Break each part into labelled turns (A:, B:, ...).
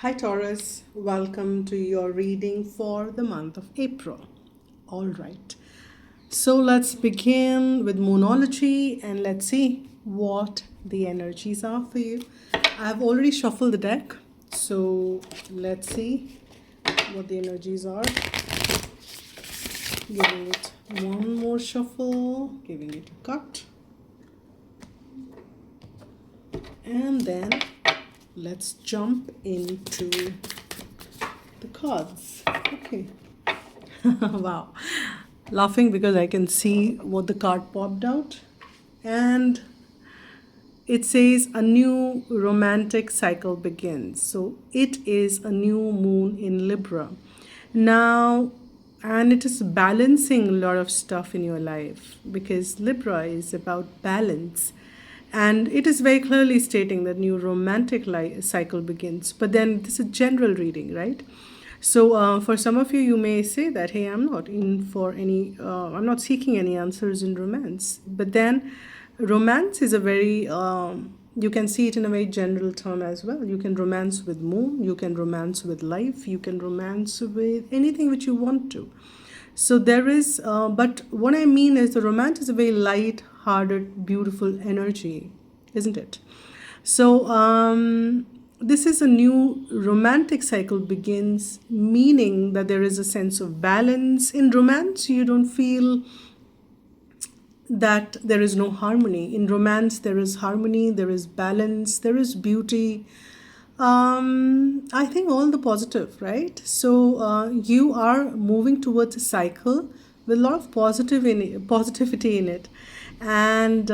A: Hi Taurus, welcome to your reading for the month of April. All right, so let's begin with Moonology and let's see what the energies are for you. I've already shuffled the deck, so let's see what the energies are. Giving it one more shuffle, giving it a cut, and then let's jump into the cards. Okay. Wow. Laughing because I can see what the card popped out. And it says a new romantic cycle begins. So it is a new moon in Libra. Now, and it is balancing a lot of stuff in your life because Libra is about balance. And it is very clearly stating that new romantic cycle begins. But then this is a general reading, right? So for some of you, you may say that, hey, I'm not seeking any answers in romance. But then romance is a very, you can see it in a very general term as well. You can romance with moon, you can romance with life, you can romance with anything which you want to. So there is, but what I mean is the romance is a very light-hearted, beautiful energy, isn't it? So this is a new romantic cycle begins, meaning that there is a sense of balance. In romance, you don't feel that there is no harmony. In romance, there is harmony, there is balance, there is beauty. I think all the positive, right? So you are moving towards a cycle with a lot of positivity in it. And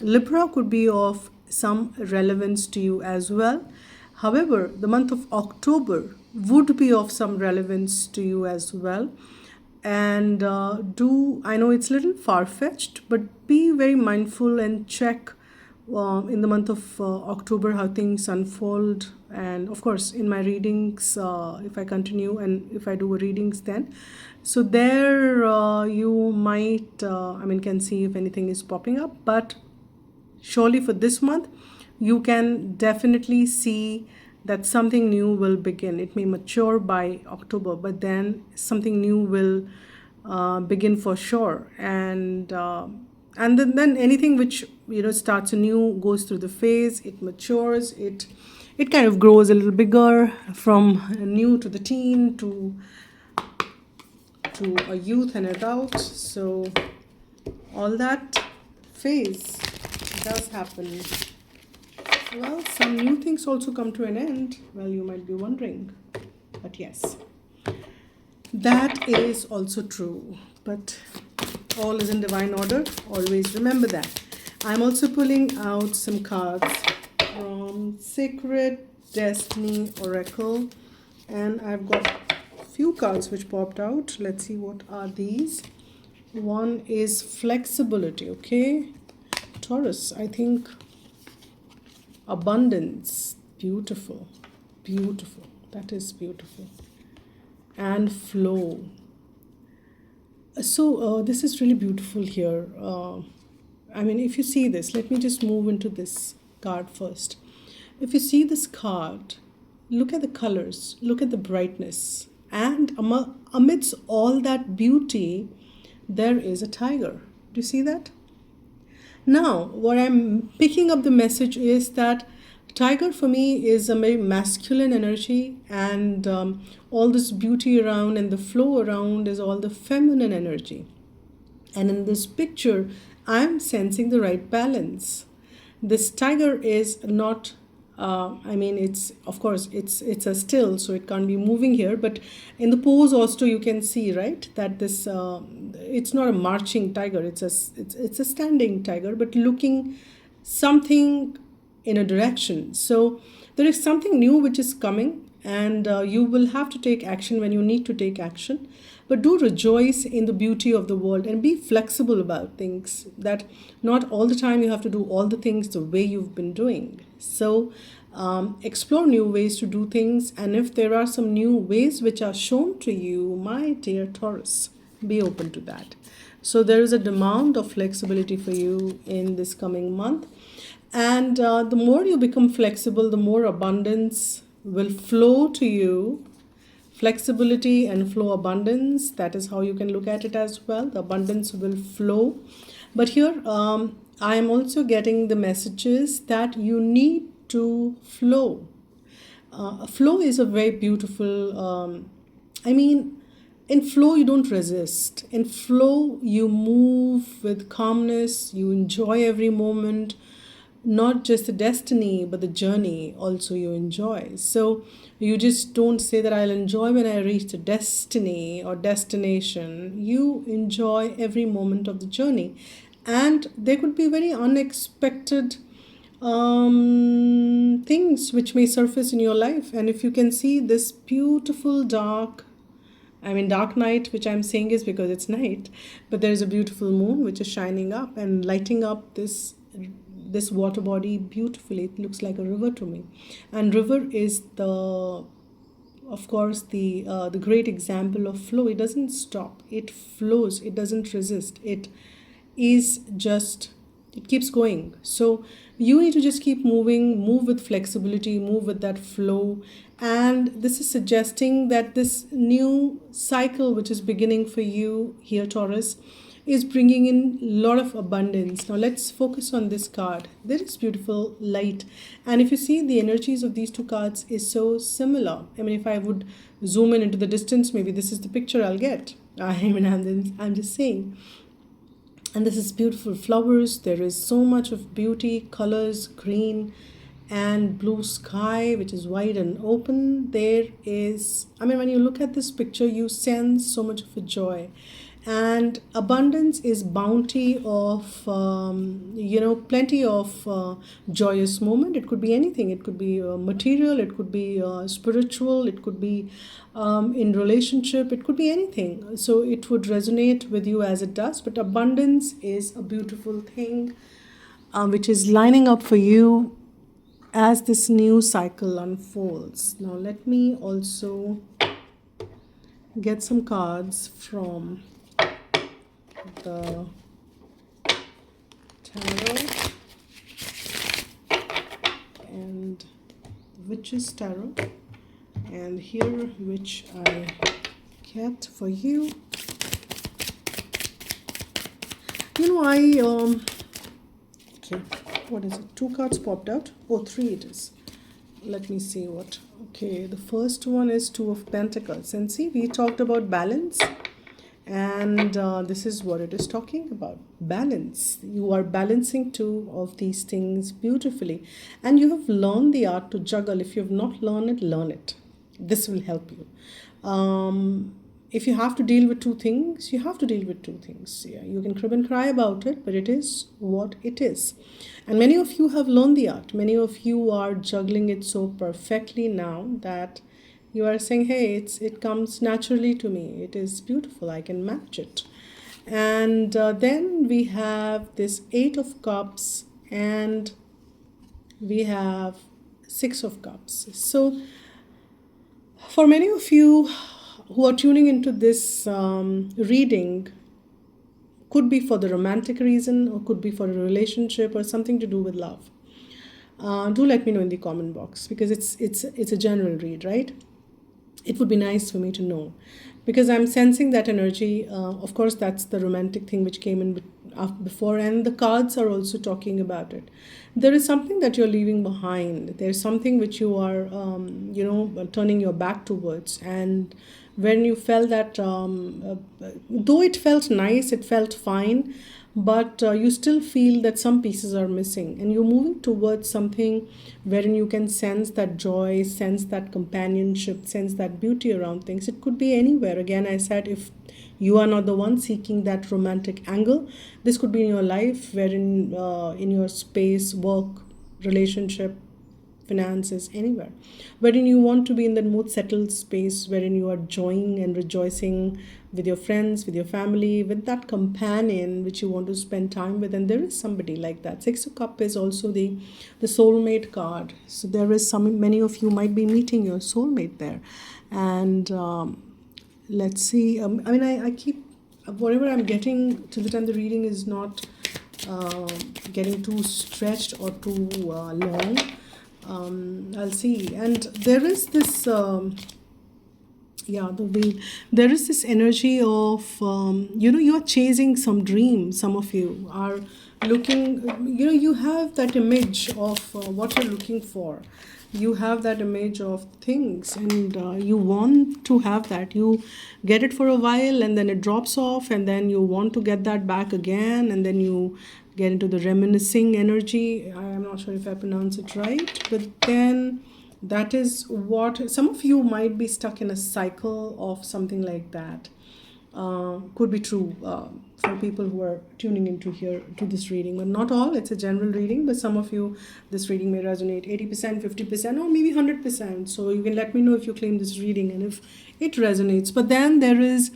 A: Libra could be of some relevance to you as well. However, the month of October would be of some relevance to you as well. And I know it's a little far-fetched, but be very mindful and check in the month of October how things unfold. And of course, in my readings, if I continue and if I do readings then. So there you might, can see if anything is popping up. But surely for this month, you can definitely see that something new will begin. It may mature by October, but then something new will begin for sure. And then anything which starts anew goes through the phase. It matures. It kind of grows a little bigger from new to the teen to a youth and adult. So all that phase does happen. Well, some new things also come to an end. Well, you might be wondering. But yes, that is also true. But all is in divine order. Always remember that. I'm also pulling out some cards from Sacred Destiny Oracle. And I've got a few cards which popped out. Let's see what are these. One is flexibility, okay? Taurus, I think abundance, beautiful, beautiful. That is beautiful. And flow. So this is really beautiful here. If you see this, let me just move into this card first. If you see this card, look at the colors, look at the brightness. And amidst all that beauty, there is a tiger. Do you see that? Now, what I'm picking up the message is that tiger for me is a very masculine energy, and all this beauty around and the flow around is all the feminine energy. And in this picture, I'm sensing the right balance. This tiger is not it's of course it's a still, so it can't be moving here, but in the pose also you can see, right, that this it's not a marching tiger, it's a standing tiger, but looking something in a direction. So there is something new which is coming, and you will have to take action when you need to take action. But do rejoice in the beauty of the world and be flexible about things, that not all the time you have to do all the things the way you've been doing. So explore new ways to do things. And if there are some new ways which are shown to you, my dear Taurus, be open to that. So there is a demand of flexibility for you in this coming month. And the more you become flexible, the more abundance will flow to you. Flexibility and flow abundance, that is how you can look at it as well. The abundance will flow. But here, I am also getting the messages that you need to flow. Flow is a very beautiful, I mean, in flow, you don't resist. In flow, you move with calmness, you enjoy every moment, not just the destiny, but the journey also you enjoy. So you just don't say that I'll enjoy when I reach the destiny or destination. You enjoy every moment of the journey. And there could be very unexpected things which may surface in your life. And if you can see this beautiful dark night, which I'm saying is because it's night, but there is a beautiful moon which is shining up and lighting up this water body beautifully. It looks like a river to me, and river is of course the great example of flow. It doesn't stop. It flows. It doesn't resist. Is just it keeps going. So you need to just keep moving, move with flexibility, move with that flow. And this is suggesting that this new cycle which is beginning for you here, Taurus, is bringing in a lot of abundance. Now let's focus on this card. There is beautiful light, and if you see, the energies of these two cards is so similar. I mean, if I would zoom in into the distance, maybe this is the picture I'll get. I'm just saying. And this is beautiful flowers. There is so much of beauty, colors, green and blue sky, which is wide and open. There is, I mean, when you look at this picture, you sense so much of a joy. And abundance is bounty of, plenty of joyous moment. It could be anything. It could be material. It could be spiritual. It could be in relationship. It could be anything. So it would resonate with you as it does. But abundance is a beautiful thing which is lining up for you as this new cycle unfolds. Now let me also get some cards from the tarot and the Witch's Tarot, and here which I kept for you. Okay, what is it? 2 cards popped out. Oh, 3 it is. Let me see what. Okay, the first one is 2 of Pentacles, and see, we talked about balance. And this is what it is talking about. Balance. You are balancing 2 of these things beautifully. And you have learned the art to juggle. If you have not learned it, learn it. This will help you. If you have to deal with 2 things, you have to deal with 2 things. Yeah, you can crib and cry about it, but it is what it is. And many of you have learned the art. Many of you are juggling it so perfectly now that you are saying, hey, it comes naturally to me. It is beautiful. I can manage it. And then we have this 8 of Cups and we have 6 of Cups. So for many of you who are tuning into this reading, could be for the romantic reason or could be for a relationship or something to do with love. Do let me know in the comment box, because it's a general read, right? It would be nice for me to know, because I'm sensing that energy. Of course, that's the romantic thing which came in before, and the cards are also talking about it. There is something that you're leaving behind. There's something which you are, turning your back towards. And when you felt that, though it felt nice, it felt fine, but you still feel that some pieces are missing, and you're moving towards something wherein you can sense that joy, sense that companionship, sense that beauty around things. It could be anywhere. Again, I said, if you are not the one seeking that romantic angle, this could be in your life, wherein in your space, work, relationship, finances, anywhere, wherein you want to be in that more settled space, wherein you are enjoying and rejoicing with your friends, with your family, with that companion which you want to spend time with. And there is somebody like that. 6 of Cups is also the soulmate card. So there is many of you might be meeting your soulmate there. And let's see. I keep, whatever I'm getting till the time the reading is not getting too stretched or too long. I'll see. And there is this, yeah, the wheel. There is this energy of, you are chasing some dream. Some of you are looking, you have that image of what you're looking for. You have that image of things, and you want to have that. You get it for a while, and then it drops off, and then you want to get that back again, and then you get into the reminiscing energy. I am not sure if I pronounce it right, but then that is what some of you might be stuck in, a cycle of something like that. Could be true for people who are tuning into here to this reading, but not all. It's a general reading, but some of you, this reading may resonate 80%, 50%, or maybe 100%. So you can let me know if you claim this reading and if it resonates. But then there is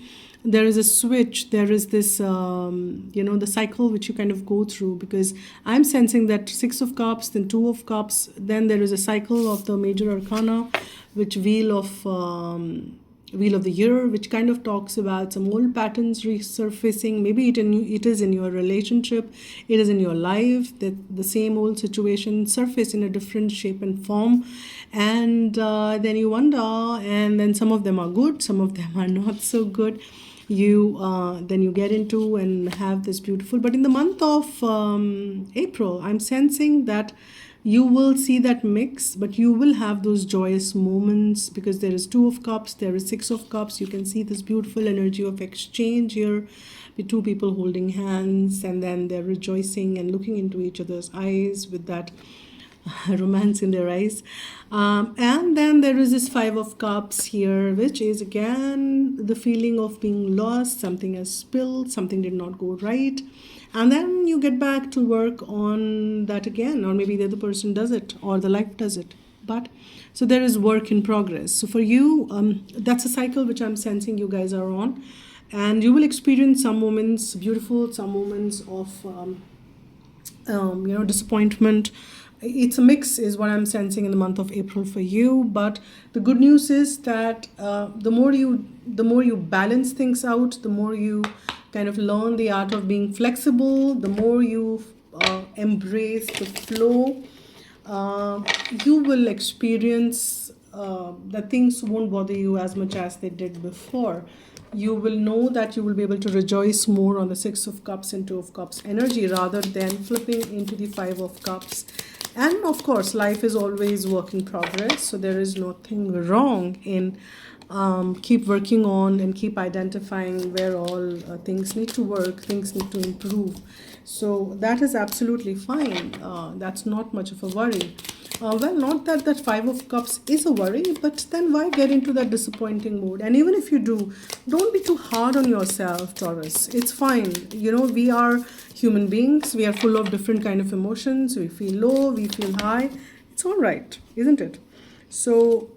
A: a switch. There is this the cycle which you kind of go through, because I'm sensing that Six of Cups, then Two of Cups, then there is a cycle of the major arcana, which wheel of the year, which kind of talks about some old patterns resurfacing. Maybe it is in your relationship, it is in your life, that the same old situation surface in a different shape and form. And then you wonder, and then some of them are good, some of them are not so good. You then you get into and have this beautiful, but in the month of April, I'm sensing that you will see that mix, but you will have those joyous moments, because there is Two of Cups, there is Six of Cups. You can see this beautiful energy of exchange here with two people holding hands, and then they're rejoicing and looking into each other's eyes with that romance in their eyes. And then there is this Five of Cups here, which is again the feeling of being lost. Something has spilled, something did not go right, and then you get back to work on that again, or maybe the other person does it, or the life does it. But so there is work in progress. So for you, that's a cycle which I'm sensing you guys are on, and you will experience some moments beautiful, some moments of disappointment. It's a mix is what I'm sensing in the month of April for you. But the good news is that the more you balance things out, the more you kind of learn the art of being flexible, the more you embrace the flow, you will experience that things won't bother you as much as they did before. You will know that you will be able to rejoice more on the Six of Cups and Two of Cups energy, rather than flipping into the Five of Cups. And of course, life is always work in progress, so there is nothing wrong in keep working on and keep identifying where all things need to work, things need to improve. So that is absolutely fine. That's not much of a worry. Well, not that that Five of Cups is a worry, but then why get into that disappointing mood? And even if you do, don't be too hard on yourself, Taurus. It's fine. We are human beings. We are full of different kind of emotions. We feel low, we feel high. It's all right, isn't it? So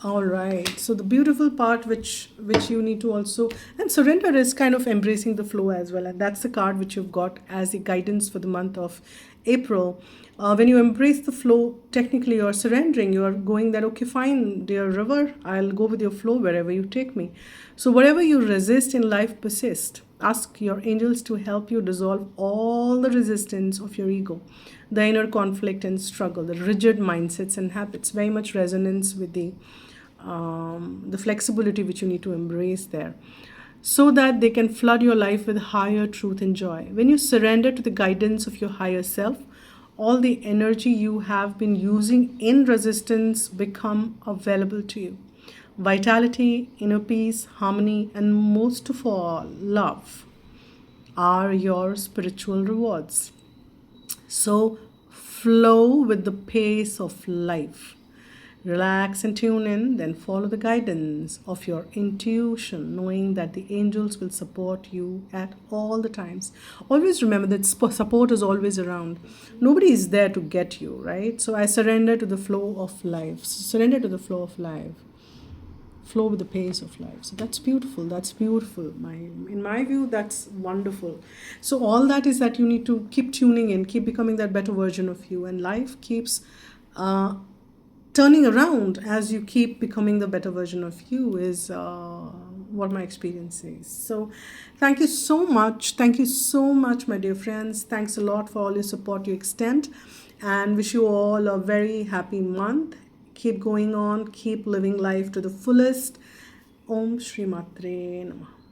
A: all right. So the beautiful part which you need to also, and surrender is kind of embracing the flow as well, and that's the card which you've got as the guidance for the month of April. When you embrace the flow, technically you're surrendering. You are going that, okay, fine, dear river, I'll go with your flow wherever you take me. So whatever you resist in life persist. Ask your angels to help you dissolve all the resistance of your ego, the inner conflict and struggle, the rigid mindsets and habits. Very much resonance with the flexibility which you need to embrace there, so that they can flood your life with higher truth and joy. When you surrender to the guidance of your higher self, all the energy you have been using in resistance become available to you. Vitality, inner peace, harmony, and most of all, love are your spiritual rewards. So flow with the pace of life. Relax and tune in, then follow the guidance of your intuition, knowing that the angels will support you at all the times. Always remember that support is always around. Nobody is there to get you, right? So I surrender to the flow of life. Surrender to the flow of life. Flow with the pace of life. So that's beautiful. That's beautiful. In my view, that's wonderful. So all that is that you need to keep tuning in, keep becoming that better version of you, and life keeps turning around as you keep becoming the better version of you is what my experience is. So thank you so much. Thank you so much, my dear friends. Thanks a lot for all your support you extend. and wish you all a very happy month. Keep going on, keep living life to the fullest. Om Shri Matre Namah.